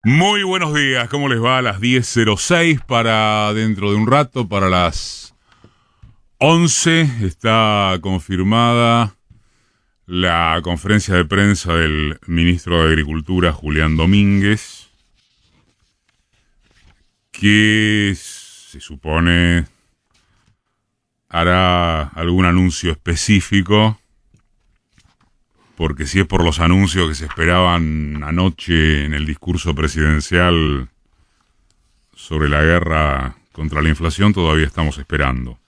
Muy buenos días, ¿cómo les va? A las 10:06 para dentro de un rato, para las 11 está confirmada la conferencia de prensa del ministro de Agricultura, Julián Domínguez, que se supone hará algún anuncio específico, porque si es por los anuncios que se esperaban anoche en el discurso presidencial sobre la guerra contra la inflación, todavía estamos esperando.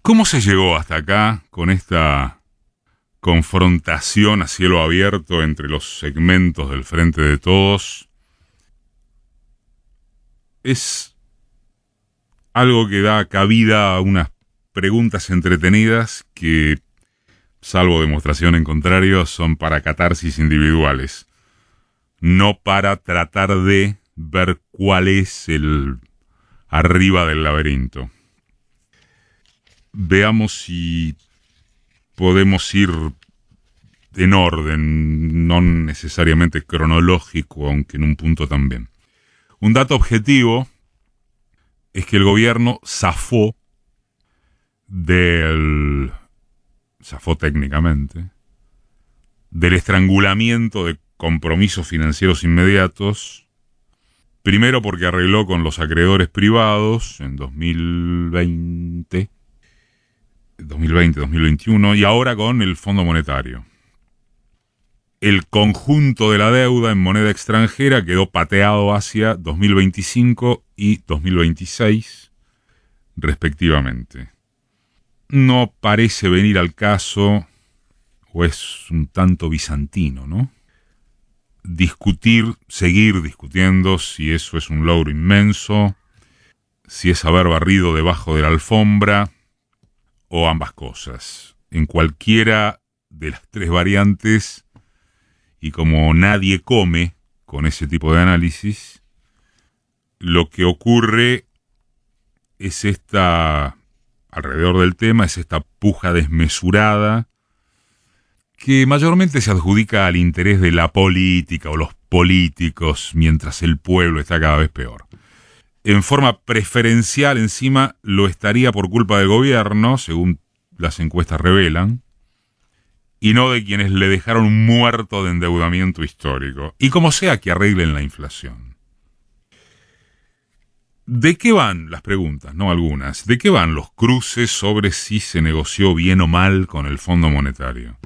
¿Cómo se llegó hasta acá con esta confrontación a cielo abierto entre los segmentos del Frente de Todos? Es algo que da cabida a unas preguntas entretenidas que, salvo demostración en contrario, son para catarsis individuales, no para tratar de ver cuál es el arriba del laberinto. Veamos si podemos ir en orden, no necesariamente cronológico, aunque en un punto también. Un dato objetivo es que el gobierno zafó técnicamente del estrangulamiento de compromisos financieros inmediatos, primero porque arregló con los acreedores privados en 2021 y ahora con el Fondo Monetario. El conjunto de la deuda en moneda extranjera quedó pateado hacia 2025 y 2026, respectivamente. No parece venir al caso, o es un tanto bizantino, ¿no? Seguir discutiendo si eso es un logro inmenso, si es haber barrido debajo de la alfombra, o ambas cosas. En cualquiera de las tres variantes, y como nadie come con ese tipo de análisis, lo que ocurre es alrededor del tema, es esta puja desmesurada que mayormente se adjudica al interés de la política o los políticos, mientras el pueblo está cada vez peor. En forma preferencial encima lo estaría por culpa del gobierno, según las encuestas revelan, y no de quienes le dejaron un muerto de endeudamiento histórico. Y como sea que arreglen la inflación. ¿De qué van las preguntas? No algunas. ¿De qué van los cruces sobre si se negoció bien o mal con el Fondo Monetario?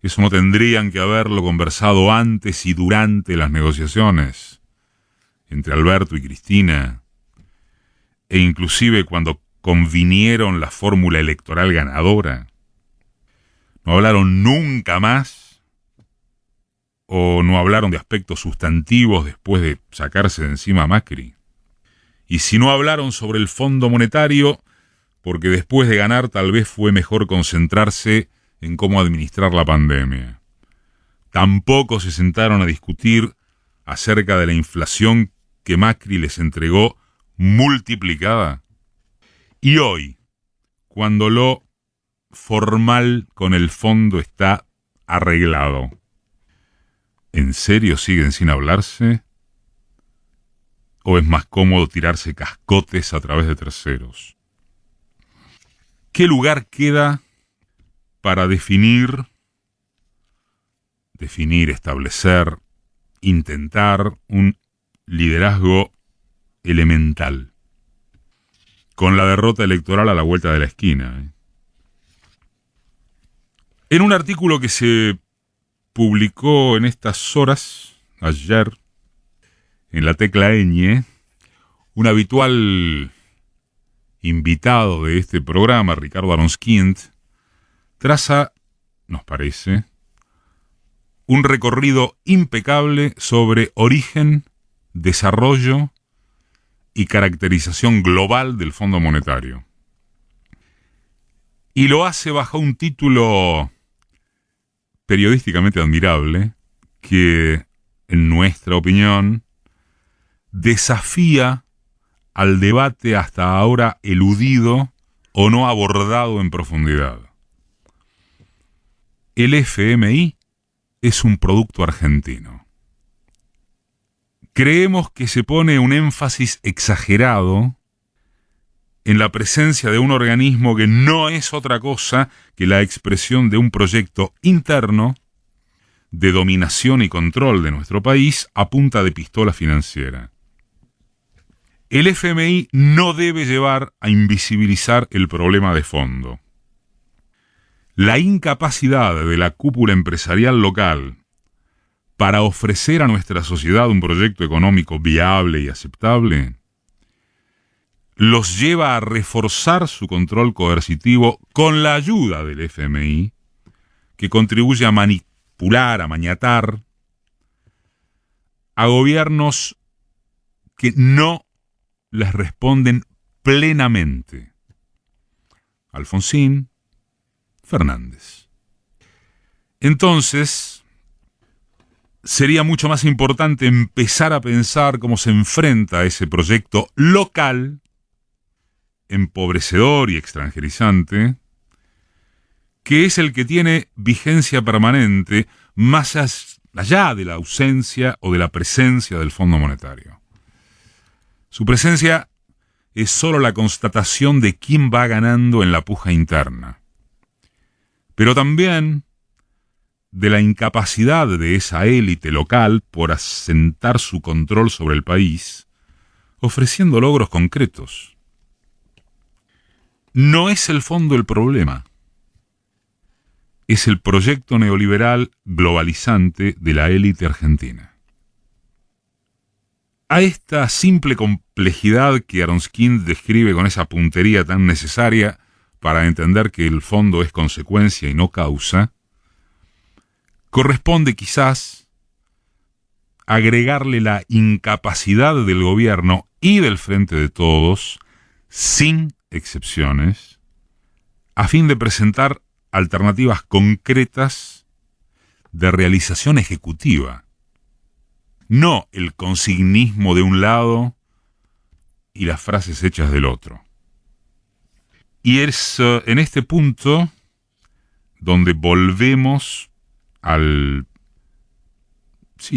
¿Eso no tendrían que haberlo conversado antes y durante las negociaciones entre Alberto y Cristina? E inclusive cuando convinieron la fórmula electoral ganadora. ¿No hablaron nunca más? ¿O no hablaron de aspectos sustantivos después de sacarse de encima a Macri? Y si no hablaron sobre el Fondo Monetario, porque después de ganar tal vez fue mejor concentrarse en cómo administrar la pandemia. Tampoco se sentaron a discutir acerca de la inflación que Macri les entregó multiplicada. Y hoy, cuando lo formal con el fondo está arreglado, ¿en serio siguen sin hablarse? ¿O es más cómodo tirarse cascotes a través de terceros? ¿Qué lugar queda para definir, establecer, intentar un liderazgo elemental, con la derrota electoral a la vuelta de la esquina? En un artículo que se publicó en estas horas, ayer, en la tecla ñ, un habitual invitado de este programa, Ricardo Aronskint, traza, nos parece, un recorrido impecable sobre origen, desarrollo y caracterización global del Fondo Monetario. Y lo hace bajo un título periodísticamente admirable que, en nuestra opinión, desafía al debate hasta ahora eludido o no abordado en profundidad. El FMI es un producto argentino. Creemos que se pone un énfasis exagerado en la presencia de un organismo que no es otra cosa que la expresión de un proyecto interno de dominación y control de nuestro país a punta de pistola financiera. El FMI no debe llevar a invisibilizar el problema de fondo. La incapacidad de la cúpula empresarial local para ofrecer a nuestra sociedad un proyecto económico viable y aceptable los lleva a reforzar su control coercitivo con la ayuda del FMI, que contribuye a manipular, a maniatar a gobiernos que no les responden plenamente. Alfonsín, Fernández. Entonces, sería mucho más importante empezar a pensar cómo se enfrenta a ese proyecto local, empobrecedor y extranjerizante, que es el que tiene vigencia permanente más allá de la ausencia o de la presencia del Fondo Monetario. Su presencia es solo la constatación de quién va ganando en la puja interna, pero también de la incapacidad de esa élite local por asentar su control sobre el país, ofreciendo logros concretos. No es el fondo el problema, es el proyecto neoliberal globalizante de la élite argentina. A esta simple complejidad que Aronskin describe con esa puntería tan necesaria para entender que el fondo es consecuencia y no causa, corresponde quizás agregarle la incapacidad del gobierno y del Frente de Todos, sin excepciones, a fin de presentar alternativas concretas de realización ejecutiva, no el consignismo de un lado y las frases hechas del otro. Y es en este punto donde volvemos al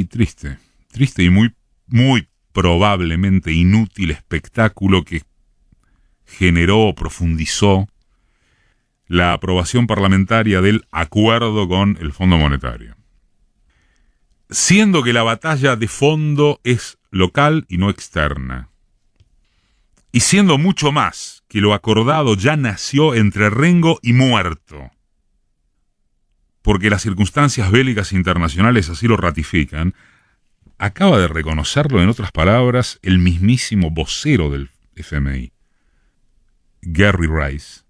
triste y muy probablemente inútil espectáculo que generó o profundizó la aprobación parlamentaria del acuerdo con el Fondo Monetario. Siendo que la batalla de fondo es local y no externa, y siendo mucho más que lo acordado ya nació entre rengo y muerto, porque las circunstancias bélicas internacionales así lo ratifican, acaba de reconocerlo, en otras palabras, el mismísimo vocero del FMI, Gary Rice.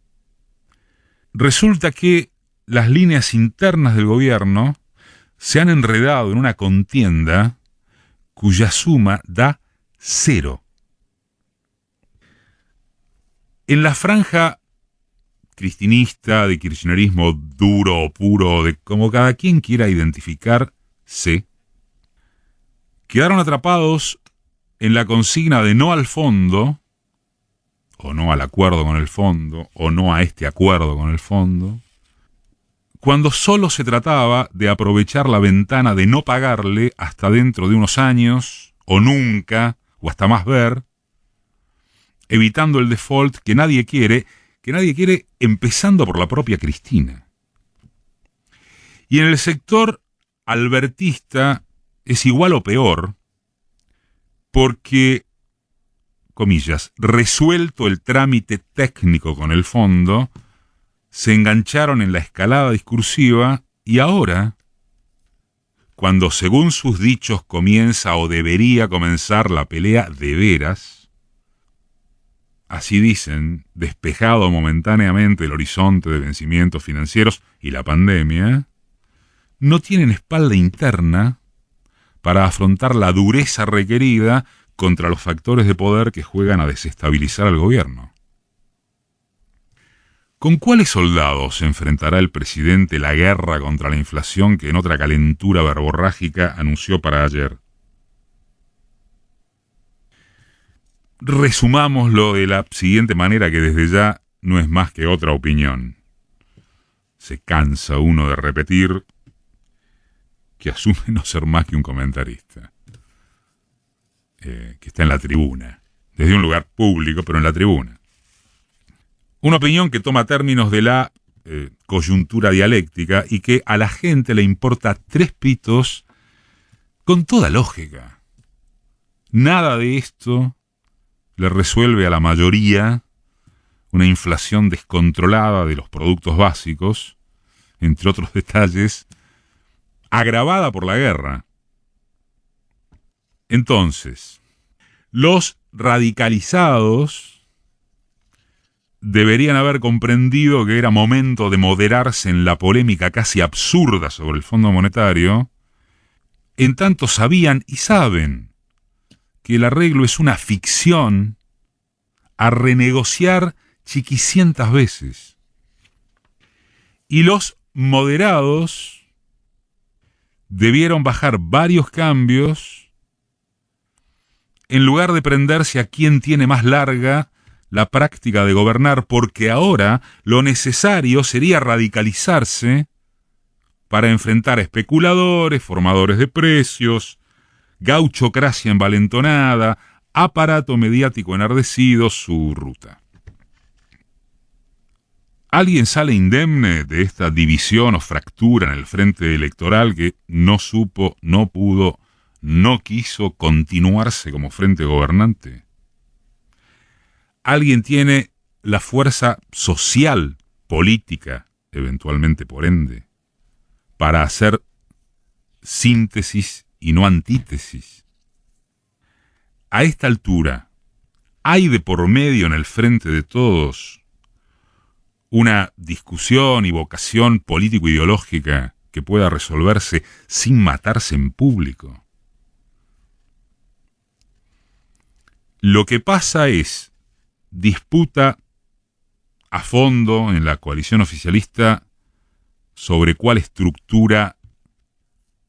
Resulta que las líneas internas del gobierno se han enredado en una contienda cuya suma da 0. En la franja cristinista, de kirchnerismo duro o puro, de como cada quien quiera identificarse, quedaron atrapados en la consigna de no al fondo, o no al acuerdo con el fondo, o no a este acuerdo con el fondo, cuando solo se trataba de aprovechar la ventana de no pagarle hasta dentro de unos años, o nunca, o hasta más ver, evitando el default que nadie quiere empezando por la propia Cristina. Y en el sector albertista es igual o peor, porque, comillas, resuelto el trámite técnico con el fondo, se engancharon en la escalada discursiva y ahora, cuando según sus dichos comienza o debería comenzar la pelea de veras, así dicen, despejado momentáneamente el horizonte de vencimientos financieros y la pandemia, no tienen espalda interna para afrontar la dureza requerida contra los factores de poder que juegan a desestabilizar al gobierno. ¿Con cuáles soldados enfrentará el presidente la guerra contra la inflación que en otra calentura verborrágica anunció para ayer? Resumámoslo de la siguiente manera, que desde ya no es más que otra opinión. Se cansa uno de repetir que asume no ser más que un comentarista. que está en la tribuna, desde un lugar público, pero en la tribuna. Una opinión que toma términos de la coyuntura dialéctica y que a la gente le importa tres pitos con toda lógica. Nada de esto le resuelve a la mayoría una inflación descontrolada de los productos básicos, entre otros detalles, agravada por la guerra. Entonces, los radicalizados deberían haber comprendido que era momento de moderarse en la polémica casi absurda sobre el Fondo Monetario, en tanto sabían y saben que el arreglo es una ficción a renegociar chiquicientas veces. Y los moderados debieron bajar varios cambios en lugar de prenderse a quién tiene más larga la práctica de gobernar, porque ahora lo necesario sería radicalizarse para enfrentar a especuladores, formadores de precios, gauchocracia envalentonada, aparato mediático enardecido, su ruta. ¿Alguien sale indemne de esta división o fractura en el frente electoral que no supo, no pudo, no quiso continuarse como frente gobernante? ¿Alguien tiene la fuerza social, política, eventualmente por ende, para hacer síntesis y no antítesis? A esta altura, ¿hay de por medio en el frente de todos una discusión y vocación político-ideológica que pueda resolverse sin matarse en público? Lo que pasa es disputa a fondo en la coalición oficialista sobre cuál estructura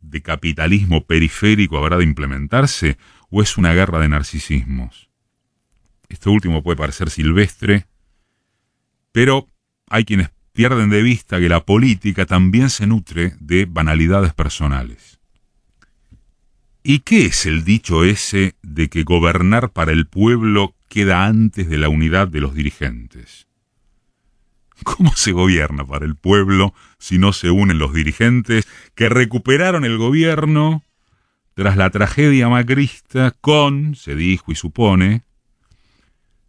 de capitalismo periférico habrá de implementarse, o es una guerra de narcisismos. Esto último puede parecer silvestre, pero hay quienes pierden de vista que la política también se nutre de banalidades personales. ¿Y qué es el dicho ese de que gobernar para el pueblo queda antes de la unidad de los dirigentes? ¿Cómo se gobierna para el pueblo si no se unen los dirigentes que recuperaron el gobierno tras la tragedia macrista con, se dijo y supone,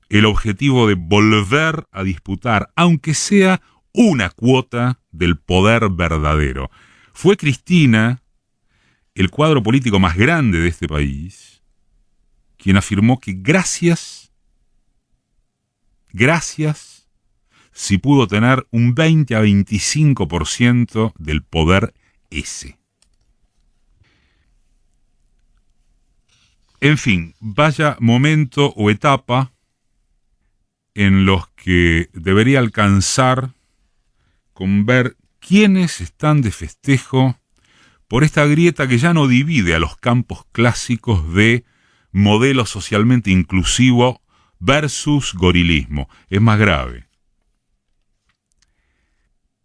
el objetivo de volver a disputar, aunque sea una cuota del poder verdadero? Fue Cristina, el cuadro político más grande de este país, quien afirmó que gracias, si pudo tener un 20 a 25% del poder ese. En fin, vaya momento o etapa en los que debería alcanzar con ver quiénes están de festejo por esta grieta que ya no divide a los campos clásicos de modelo socialmente inclusivo versus gorilismo. Es más grave.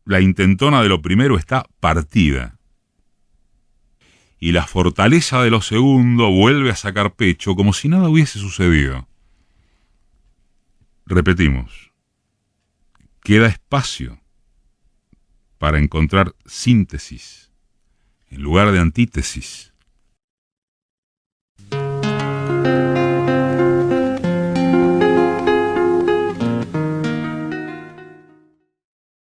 La intentona de lo primero está partida. Y la fortaleza de lo segundo vuelve a sacar pecho como si nada hubiese sucedido. Repetimos, queda espacio para encontrar síntesis en lugar de antítesis.